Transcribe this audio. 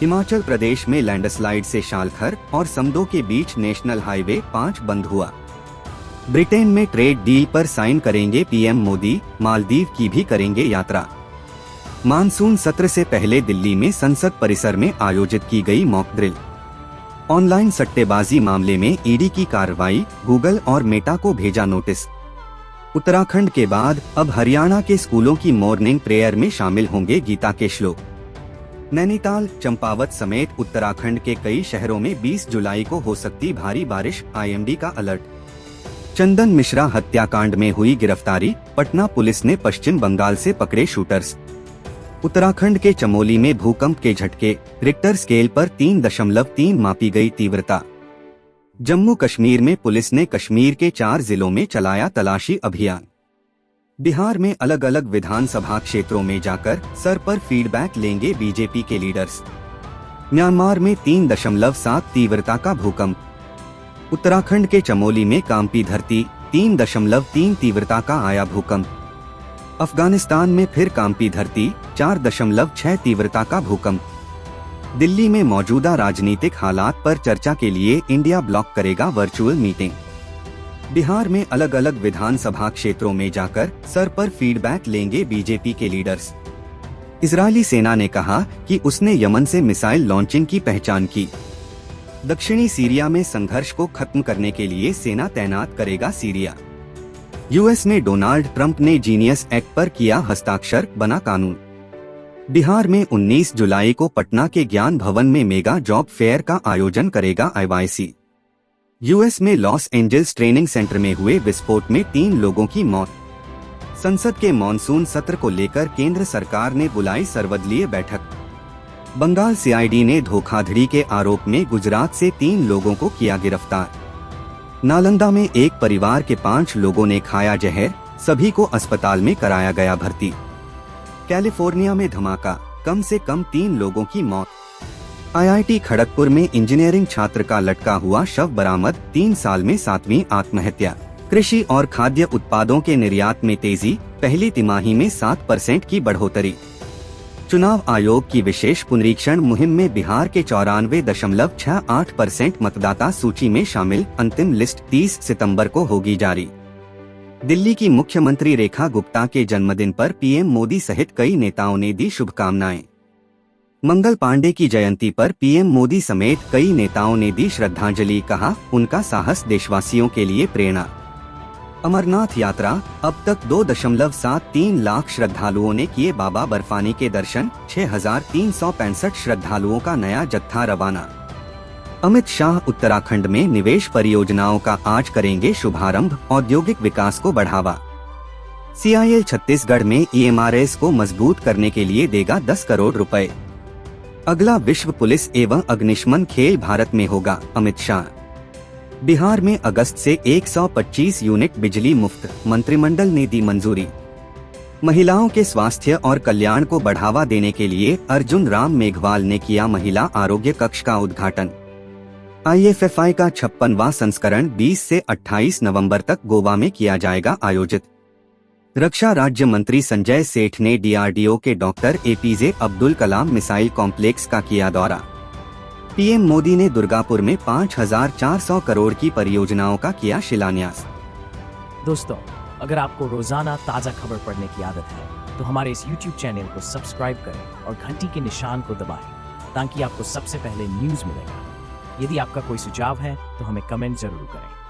हिमाचल प्रदेश में लैंडस्लाइड से शालखर और समदो के बीच नेशनल हाईवे 5 बंद हुआ। ब्रिटेन में ट्रेड डील पर साइन करेंगे पीएम मोदी, मालदीव की भी करेंगे यात्रा। मानसून सत्र से पहले दिल्ली में संसद परिसर में आयोजित की गई मॉक ड्रिल। ऑनलाइन सट्टेबाजी मामले में ईडी की कार्रवाई, गूगल और मेटा को भेजा नोटिस। उत्तराखंड के बाद अब हरियाणा के स्कूलों की मॉर्निंग प्रेयर में शामिल होंगे गीता के श्लोक। नैनीताल, चंपावत समेत उत्तराखंड के कई शहरों में 20 जुलाई को हो सकती भारी बारिश, आईएमडी का अलर्ट। चंदन मिश्रा हत्याकांड में हुई गिरफ्तारी, पटना पुलिस ने पश्चिम बंगाल से पकड़े शूटर्स। उत्तराखंड के चमोली में भूकंप के झटके, रिक्टर स्केल पर 3.3 मापी गई तीव्रता। जम्मू कश्मीर में पुलिस ने कश्मीर के 4 जिलों में चलाया तलाशी अभियान। बिहार में अलग अलग विधानसभा क्षेत्रों में जाकर सर पर फीडबैक लेंगे बीजेपी के लीडर्स। म्यांमार में 3.7 तीव्रता का भूकंप। उत्तराखंड के चमोली में कांपी धरती, 3.3 तीव्रता का आया भूकंप। अफगानिस्तान में फिर कांपी धरती, 4.6 तीव्रता का भूकंप। दिल्ली में मौजूदा राजनीतिक हालात पर चर्चा के लिए इंडिया ब्लॉक करेगा वर्चुअल मीटिंग। बिहार में अलग अलग विधानसभा क्षेत्रों में जाकर सर पर फीडबैक लेंगे बीजेपी के लीडर्स। इजरायली सेना ने कहा कि उसने यमन से मिसाइल लॉन्चिंग की पहचान की। दक्षिणी सीरिया में संघर्ष को खत्म करने के लिए सेना तैनात करेगा सीरिया। यूएस में डोनाल्ड ट्रंप ने जीनियस एक्ट पर किया हस्ताक्षर, बना कानून। बिहार में 19 जुलाई को पटना के ज्ञान भवन में मेगा जॉब फेयर का आयोजन करेगा आईवाईसी। यूएस में लॉस एंजल्स ट्रेनिंग सेंटर में हुए विस्फोट में 3 लोगों की मौत। संसद के मॉनसून सत्र को लेकर केंद्र सरकार ने बुलाई सर्वदलीय बैठक। बंगाल सीआईडी ने धोखाधड़ी के आरोप में गुजरात से 3 लोगों को किया गिरफ्तार। नालंदा में एक परिवार के 5 लोगों ने खाया जहर, सभी को अस्पताल में कराया गया भर्ती। कैलिफोर्निया में धमाका, कम से कम 3 लोगों की मौत। आईआईटी खड़गपुर में इंजीनियरिंग छात्र का लटका हुआ शव बरामद, 3 साल में 7वीं आत्महत्या। कृषि और खाद्य उत्पादों के निर्यात में तेजी, पहली तिमाही में 7% की बढ़ोतरी। चुनाव आयोग की विशेष पुनरीक्षण मुहिम में बिहार के 94.68% मतदाता सूची में शामिल। अंतिम लिस्ट 30 सितंबर को होगी जारी। दिल्ली की मुख्यमंत्री रेखा गुप्ता के जन्मदिन पर पीएम मोदी सहित कई नेताओं ने दी शुभकामनाएं। मंगल पांडे की जयंती पर पीएम मोदी समेत कई नेताओं ने दी श्रद्धांजलि, कहा उनका साहस देशवासियों के लिए प्रेरणा। अमरनाथ यात्रा, अब तक 2.73 लाख श्रद्धालुओं ने किए बाबा बर्फानी के दर्शन, 6,365 श्रद्धालुओं का नया जत्था रवाना। अमित शाह उत्तराखंड में निवेश परियोजनाओं का आज करेंगे शुभारंभ, औद्योगिक विकास को बढ़ावा। सीआईएल छत्तीसगढ़ में ईएमआरएस को मजबूत करने के लिए देगा 10 करोड़ रुपए। अगला विश्व पुलिस एवं अग्निशमन खेल भारत में होगा, अमित शाह। बिहार में अगस्त से 125 यूनिट बिजली मुफ्त, मंत्रिमंडल ने दी मंजूरी। महिलाओं के स्वास्थ्य और कल्याण को बढ़ावा देने के लिए अर्जुन राम मेघवाल ने किया महिला आरोग्य कक्ष का उद्घाटन। आईएफएफआई का 56वां संस्करण 20 से 28 नवंबर तक गोवा में किया जाएगा आयोजित। रक्षा राज्य मंत्री संजय सेठ ने डीआरडीओ के doctor APJ Abdul Kalam missile complex का किया दौरा। पीएम मोदी ने दुर्गापुर में 5,400 करोड़ की परियोजनाओं का किया शिलान्यास। दोस्तों, अगर आपको रोजाना ताजा खबर पढ़ने की आदत है तो हमारे इस YouTube चैनल को सब्सक्राइब करें और घंटी के निशान को दबाएं ताकि आपको सबसे पहले न्यूज मिलेगा। यदि आपका कोई सुझाव है तो हमें कमेंट जरूर करें।